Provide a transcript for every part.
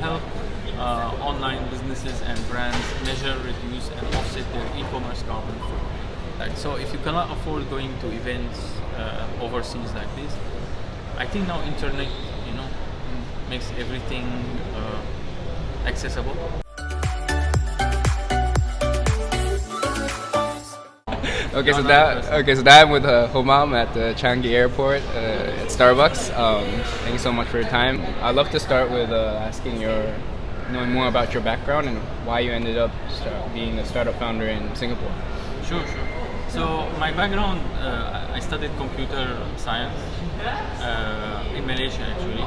help online businesses and brands measure, reduce, and offset their e-commerce carbon footprint. So if you cannot afford going to events overseas like this, I think now internet, makes everything accessible. Okay, so that I'm with Homam at the Changi Airport at Starbucks. Thank you so much for your time. I'd love to start with knowing more about your background and why you ended up being a startup founder in Singapore. Sure. So my background, I studied computer science in Malaysia actually,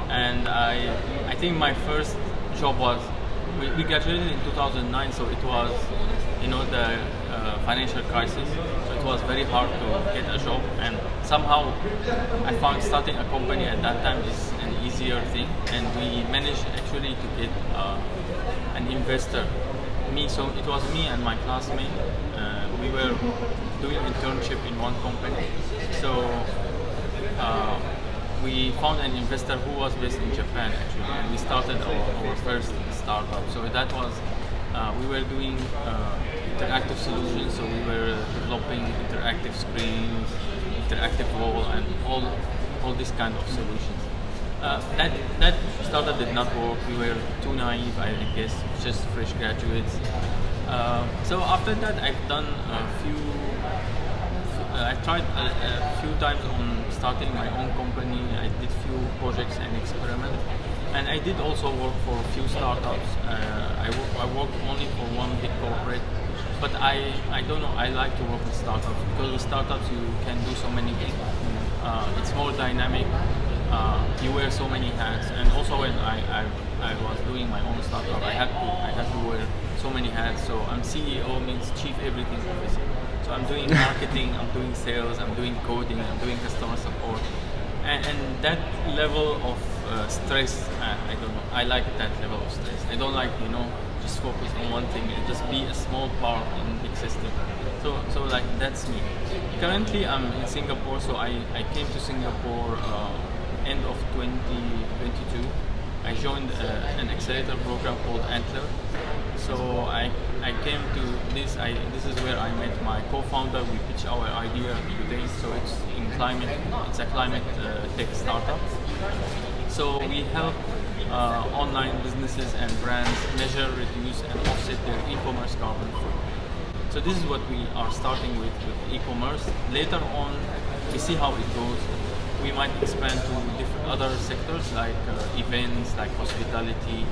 and I think my first job was we graduated in 2009, so it was the financial crisis, so it was very hard to get a job, and somehow I found starting a company at that time is an easier thing, and we managed actually to get an investor. So it was me and my classmate. We were doing internship in one company, so we found an investor who was based in Japan actually, and we started our first startup. So that was we were doing interactive solutions, so we were developing interactive screens, interactive wall, and all these kind of solutions. That startup did not work. We were too naive, I guess, just fresh graduates. So after that, I've done I tried a few times on starting my own company. I did few projects and experiments, and I did also work for a few startups. I worked only for one big corporate, but I don't know. I like to work with startups because with startups you can do so many things. It's more dynamic. You wear so many hats, and also when I was doing my own startup, I had to wear so many hats. So I'm CEO, means chief everything officer. So I'm doing marketing, I'm doing sales, I'm doing coding, I'm doing customer support, and that level of stress, I don't know. I like that level of stress. I don't like just focus on one thing and just be a small part in big system. So like that's me. Currently I'm in Singapore, so I came to Singapore end of 2022. I joined an accelerator program called Antler. So I came to this. This is where I met my co-founder. We pitched our idea today. So it's a climate tech startup. So we help online businesses and brands measure, reduce, and offset their e-commerce carbon footprint. So this is what we are starting with e-commerce. Later on, we see how it goes. We might expand to different other sectors like events, like hospitality,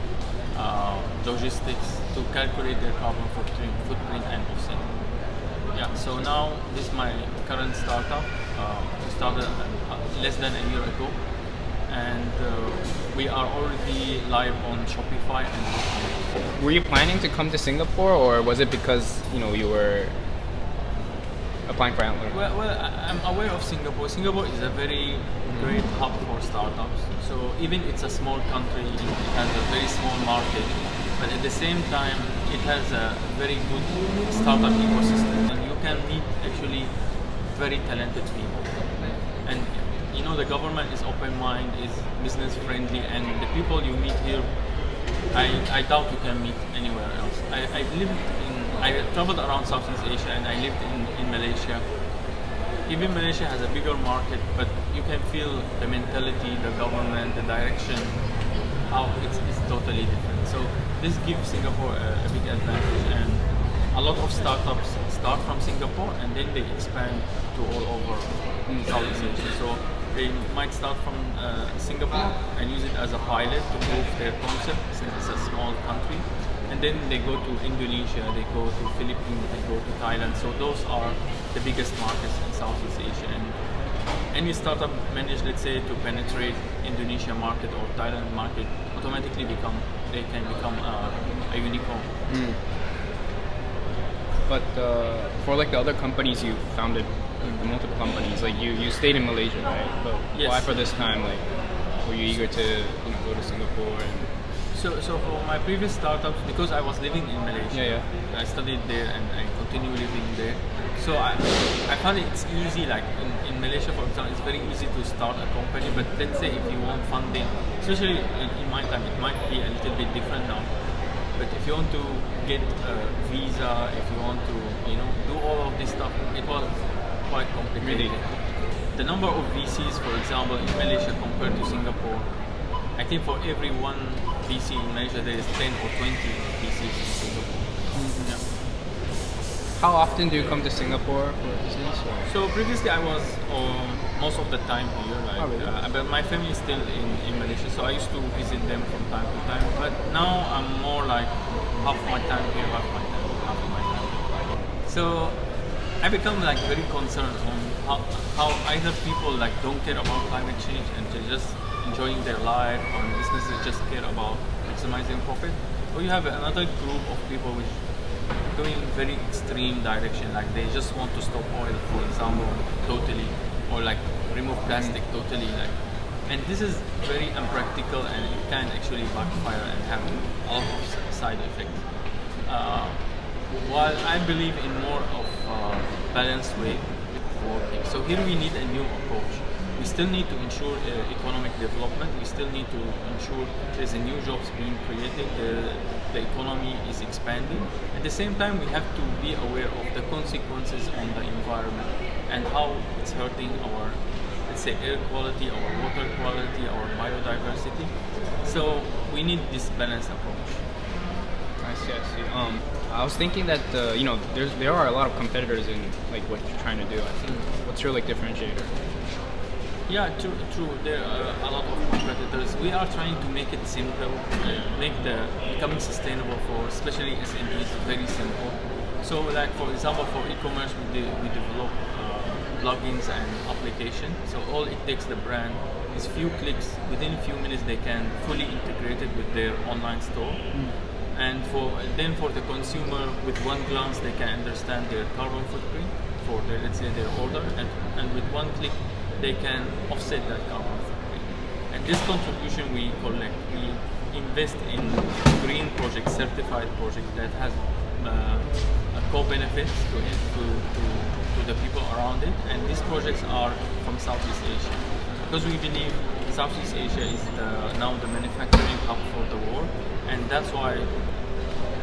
logistics, to calculate their carbon footprint and offset. Yeah. So now this is my current startup. We started less than a year ago, and we are already live on Shopify and. Were you planning to come to Singapore, or was it because you were applying for Antler? Well, I'm aware of Singapore. Singapore is a very great hub for startups. So even it's a small country, it has a very small market, but at the same time, it has a very good startup ecosystem, and you can meet actually very talented people. And the government is open-minded, is business-friendly, and the people you meet here, I doubt you can meet anywhere else. I traveled around Southeast Asia, and I lived in Malaysia. Even Malaysia has a bigger market, but you can feel the mentality, the government, the direction, how it's totally different. So this gives Singapore a big advantage, and a lot of startups start from Singapore and then they expand to all over Southeast Asia. So they might start from Singapore and use it as a pilot to prove their concept, since it's a small country. And then they go to Indonesia, they go to Philippines, they go to Thailand. So those are the biggest markets in Southeast Asia. And any startup manage, let's say, to penetrate Indonesia market or Thailand market, automatically they can become a unicorn. But for the other companies you founded, the multiple companies, you stayed in Malaysia, right? But yes. Why for this time? Were you eager to go to Singapore? So for my previous startups, because I was living in Malaysia, I studied there and I continue living there. So I found it's easy, like in Malaysia, for example, it's very easy to start a company, but let's say if you want funding, especially in my time, it might be a if you want to get a visa, if you want to, do all of this stuff, it was quite complicated. Really? The number of VCs, for example, in Malaysia compared to Singapore, I think for every one VC in Malaysia, there is 10 or 20 VCs in Singapore. Mm-hmm. Yeah. How often do you come to Singapore for business? So previously I was most of the time here, really? But my family is still in Malaysia, so I used to visit them from time to time. But now I'm more like half my time here, half my time. So I become like very concerned on how either people like don't care about climate change and they're just enjoying their life, or businesses just care about maximizing profit, or you have another group of people which going very extreme direction, like they just want to stop oil, for example, totally, or like remove plastic totally, like, and this is very unpractical and it can actually backfire and have a lot of side effects. While I believe in more of a balanced way of working, so here we need a new approach. We still need to ensure economic development. We still need to ensure there's a new jobs being created. The economy is expanding. At the same time, we have to be aware of the consequences on the environment and how it's hurting our, let's say, air quality, our water quality, our biodiversity. So we need this balanced approach. I see. I was thinking that there are a lot of competitors in like what you're trying to do. I think. What's your like differentiator? Yeah, true. There are a lot of competitors. We are trying to make it simple, make the becoming sustainable for especially SMEs very simple. So, like for example, for e-commerce, we develop plugins and applications. So all it takes the brand is few clicks. Within a few minutes, they can fully integrate it with their online store. And for the consumer, with one glance, they can understand their carbon footprint for their, let's say, their order, and with one click, they can offset that carbon footprint. And this contribution we collect, we invest in green projects, certified projects that has co-benefits to the people around it. And these projects are from Southeast Asia, because we believe Southeast Asia is now the manufacturing hub for the world, and that's why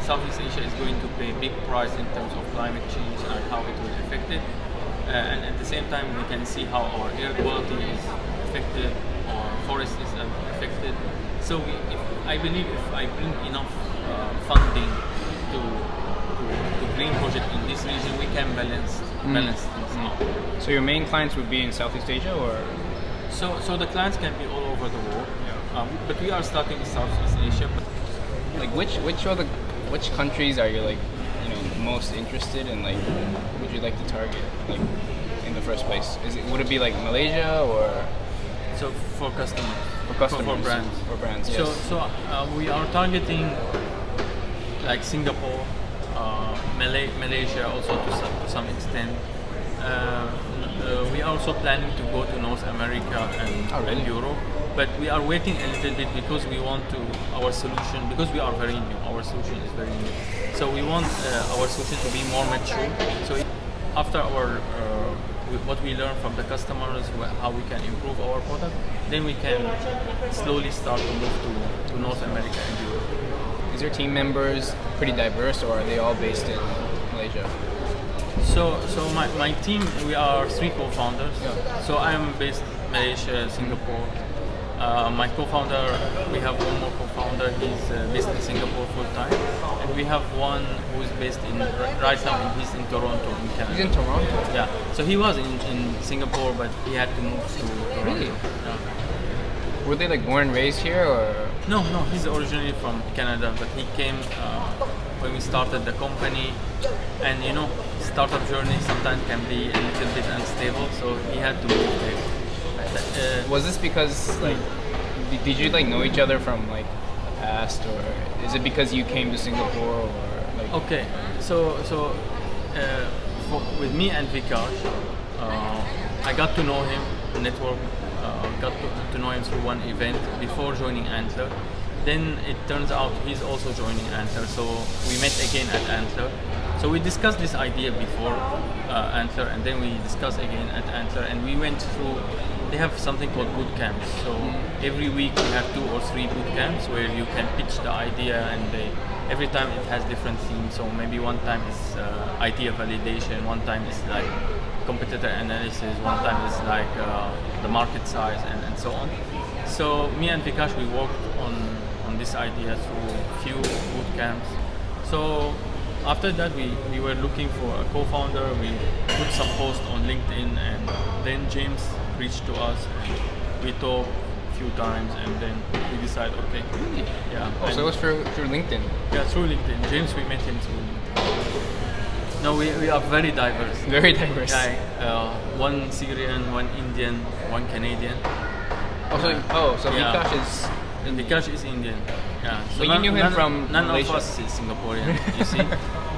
Southeast Asia is going to pay a big price in terms of climate change and how it will affect it. And at the same time, we can see how our air quality is affected, our forest is affected. So I believe if I bring enough funding to green project in this region, we can balance things out. So your main clients would be in Southeast Asia, or? So the clients can be all over the world, but we are starting in Southeast Asia. Like which countries are you like most interested in, like would you like to target like in the first place? Would it be like Malaysia or? So for customers, for brands, yes. So we are targeting like Singapore, Malaysia also to some extent. We are also planning to go to North America and Europe, but we are waiting a little bit because we want our solution, because we are very new, our solution is very new. So we want our solution to be more mature. So after what we learn from the customers, how we can improve our product, then we can slowly start to move to North America and Europe. Is your team members pretty diverse, or are they all based in Malaysia? So my team, we are 3 co-founders. Yeah. So I am based in Malaysia, Singapore. My co-founder, we have one more co-founder, he's based in Singapore full time. And we have one who is based right now, he's in Toronto, in Canada. He's in Toronto? Yeah. So he was in Singapore, but he had to move to Toronto. Really? Yeah. Were they like born and raised here, or? No, he's originally from Canada, but he came when we started the company. And startup journey sometimes can be a little bit unstable, so he had to move there. Was this because like did you like know each other from like the past, or is it because you came to Singapore, or like? Okay, so with me and Vikash, I got to know him, network, got to know him through one event before joining Antler. Then it turns out he's also joining Antler, so we met again at Antler. So we discussed this idea before Antler, and then we discussed again at Antler, and we went through they have something called boot camps. So every week we have 2 or 3 boot camps where you can pitch the idea, and every time it has different themes. So maybe one time is idea validation, one time is like competitor analysis, one time is like the market size, and so on. So me and Vikash, we worked on this idea through few boot camps. So after that, we were looking for a co-founder. We put some posts on LinkedIn, and then James reached to us, and we talked a few times, and then we decided, okay, yeah. Oh, so it was through LinkedIn? Yeah, through LinkedIn. James, we met him through LinkedIn. No, we are very diverse. Very diverse. Like, one Syrian, one Indian, one Canadian. So yeah. Vikash is Indian. Vikash is Indian. Yeah. So but you knew him from none Malaysia. of us is Singaporean. You see,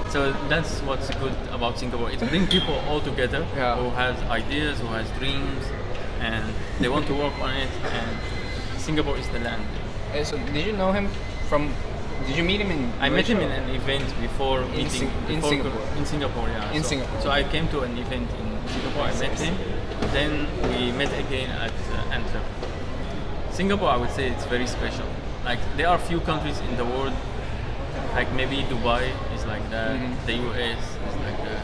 so that's what's good about Singapore. It brings people all together who has ideas, who has dreams, and they want to work on it. And Singapore is the land. So did you know him from? Did you meet him in? I met him in an event before meeting in Singapore. In Singapore, yeah. In Singapore. So I came to an event in Singapore. I met him. Then we met again at Antwerp. Singapore, I would say it's very special. Like, there are few countries in the world, like maybe Dubai is like that, the US is like that.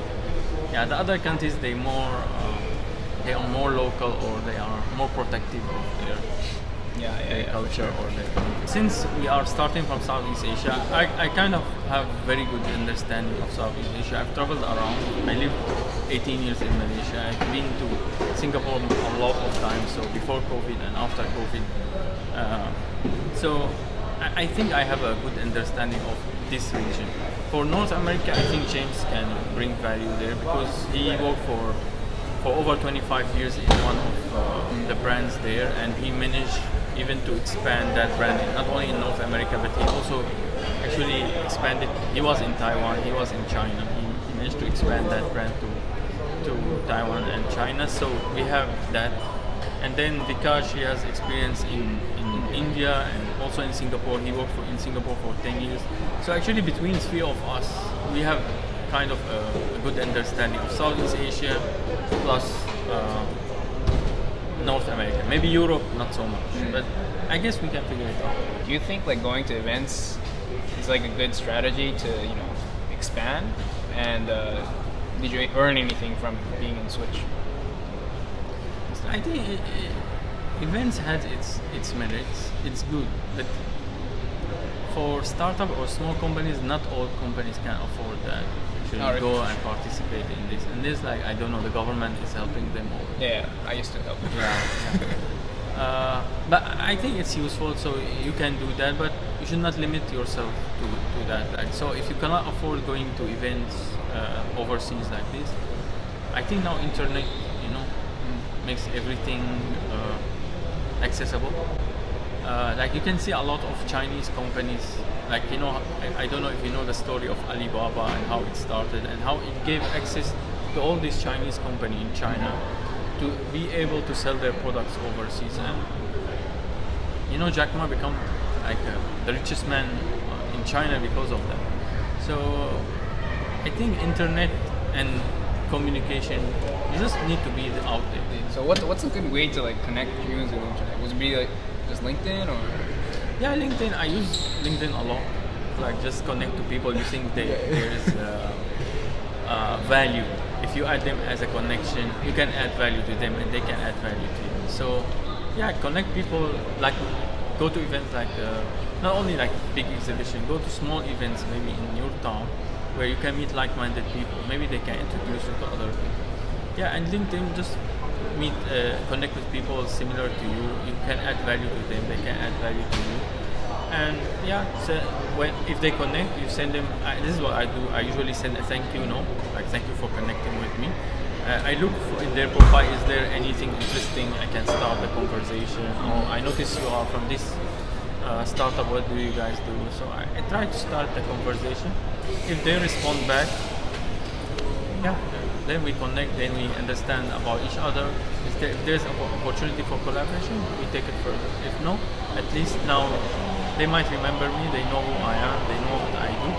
Yeah, the other countries they are more local, or they are more protective of their culture or their country. Since we are starting from Southeast Asia, I kind of have very good understanding of Southeast Asia. I've traveled around. I lived 18 years in Malaysia. I've been to Singapore a lot of times, so before COVID and after COVID. So I think I have a good understanding of this region. For North America, I think James can bring value there because he worked for over 25 years in one of the brands there, and he managed even to expand that brand not only in North America, but he also actually expanded. He was in Taiwan, he was in China. He managed to expand that brand to Taiwan and China. So we have that. And then Vikash, he has experience in India and also in Singapore. He worked in Singapore for 10 years. So actually between 3 of us, we have kind of a good understanding of Southeast Asia plus North America. Maybe Europe, not so much. But I guess we can figure it out. Do you think like going to events is like a good strategy to, expand? And did you earn anything from being in Switch? I think events has its merits. It's good, but for startup or small companies, not all companies can afford that. Actually, go and participate in this. And this, like, I don't know, the government is helping them all. Yeah, I used to help. Yeah. But I think it's useful, so you can do that. But you should not limit yourself to that. Like, so if you cannot afford going to events overseas like this, I think now internet, makes everything accessible. Like you can see a lot of Chinese companies, like I don't know if you know the story of Alibaba and how it started and how it gave access to all these Chinese companies in China to be able to sell their products overseas. And Jack Ma become like the richest man in China because of that. So I think internet and communication, you just need to be out there. So what's a good way to like connect humans with each other? Would it be like just LinkedIn or? Yeah, LinkedIn. I use LinkedIn a lot. Like just connect to people you think there's value. If you add them as a connection, you can add value to them and they can add value to you. So yeah, connect people. Like go to events like not only like big exhibition. Go to small events maybe in your town where you can meet like-minded people. Maybe they can introduce you to other people. Yeah, and LinkedIn, just connect with people similar to you. You can add value to them, they can add value to you. And yeah, so if they connect, you send them, this is what I do, I usually send a thank you note, like thank you for connecting with me. I look in their profile, is there anything interesting I can start the conversation? Or I notice you are from this startup, what do you guys do? So I try to start the conversation. If they respond back, yeah, then we connect, then we understand about each other. If there's an opportunity for collaboration, we take it further. If no, at least now they might remember me, they know who I am, they know what I do,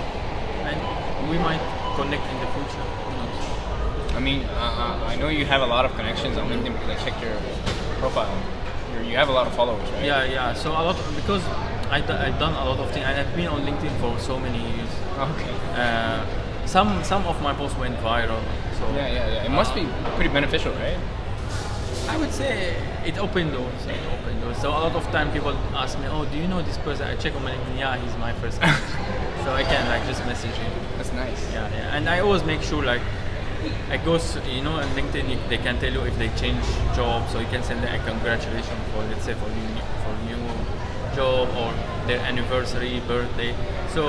and we might connect in the future. Who knows? I mean, I know you have a lot of connections on LinkedIn because I checked your profile. You have a lot of followers, right? Yeah. So a lot because I've done a lot of things, and I've been on LinkedIn for so many years. Okay. Some of my posts went viral. So Yeah. It must be pretty beneficial, right? I would say it opened doors. So a lot of time people ask me, "Oh, do you know this person?" I check on my LinkedIn. Yeah, he's my first guy. So I can like just message him. That's nice. Yeah. And I always make sure like I go, on LinkedIn they can tell you if they change jobs, so you can send them a congratulations for, let's say, for new job or their anniversary, birthday. So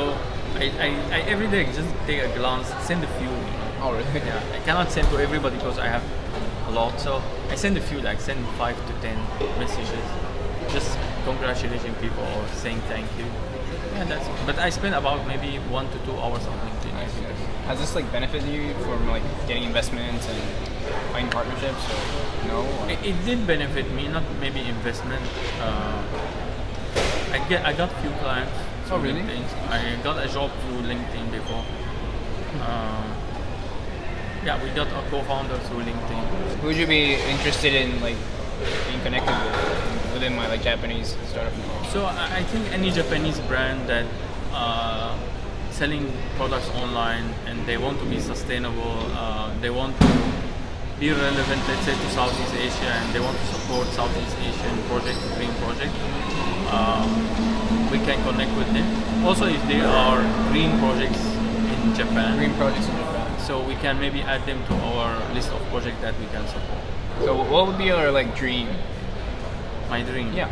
I every day just take a glance, send a few. Oh, really? Yeah, I cannot send to everybody because I have a lot, so I send a few, like send 5 to 10 messages, just congratulating people or saying thank you. Yeah, that's it. But I spend about maybe 1 to 2 hours on LinkedIn. Nice. Has this like benefited you from like getting investments and finding partnerships or no? Or? It did benefit me, not maybe investment. I got few clients. Oh, really? LinkedIn. I got a job through LinkedIn before. Yeah, we got a co-founder through LinkedIn. Who would you be interested in like being connected with within my like Japanese startup? So I think any Japanese brand that selling products online and they want to be sustainable, they want to be relevant, let's say, to Southeast Asia, and they want to support Southeast Asian green project, we can connect with them. Also, if there are green projects in Japan, so we can maybe add them to our list of projects that we can support. So what would be your like dream? My dream? Yeah.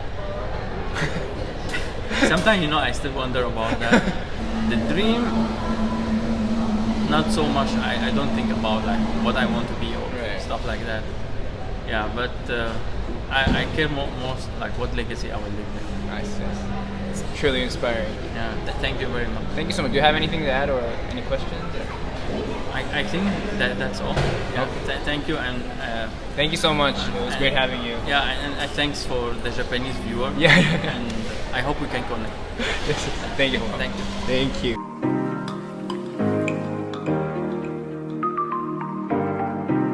Sometimes, I still wonder about that. The dream, not so much. I don't think about like what I want to be or stuff like that. Yeah, but I care most like what legacy I will leave behind. Nice. It's truly inspiring. Yeah, thank you very much. Thank you so much. Do you have anything to add or any questions? I think that's all. Yeah. Okay. Thank you, and thank you so much. It was great having you. Yeah, and thanks for the Japanese viewer. Yeah. And I hope we can connect. Yes. Thank you. Thank you. Thank you.